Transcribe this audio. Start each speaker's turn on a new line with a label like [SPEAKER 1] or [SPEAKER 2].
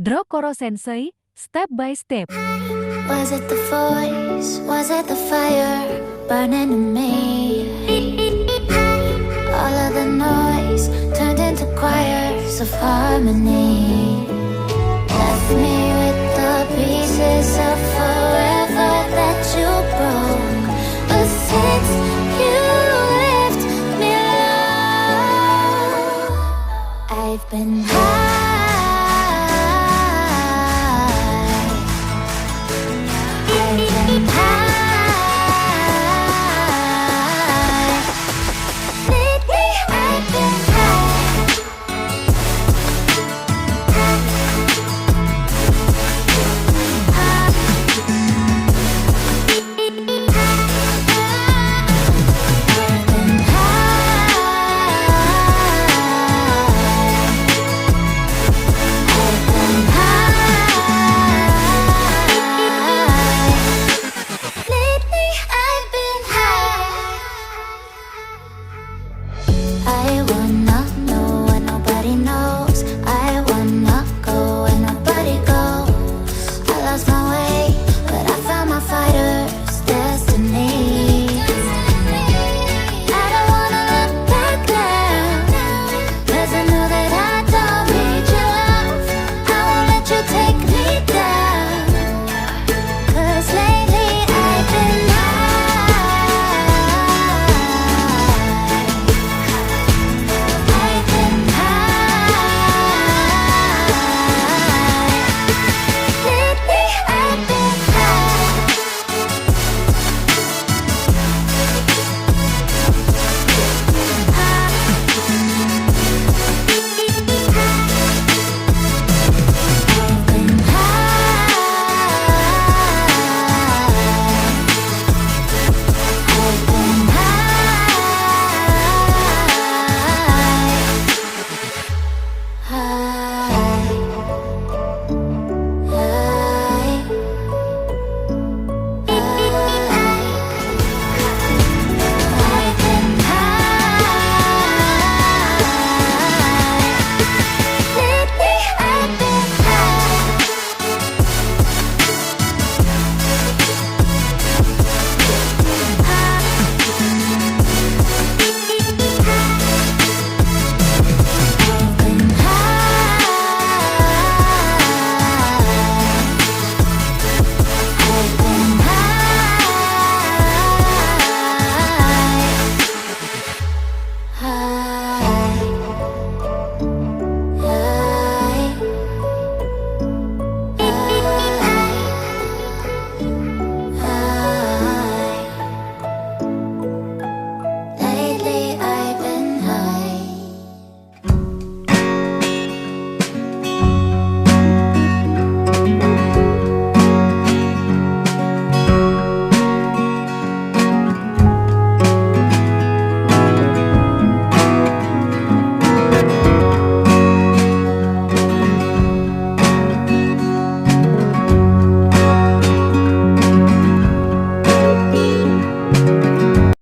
[SPEAKER 1] Draw Koro Sensei, step by step.
[SPEAKER 2] Was it the voice? Was it the fire burning in me? All of the noise turned into choirs of harmony. Left me with the pieces of forever that you broke. But since you left me alone, I've been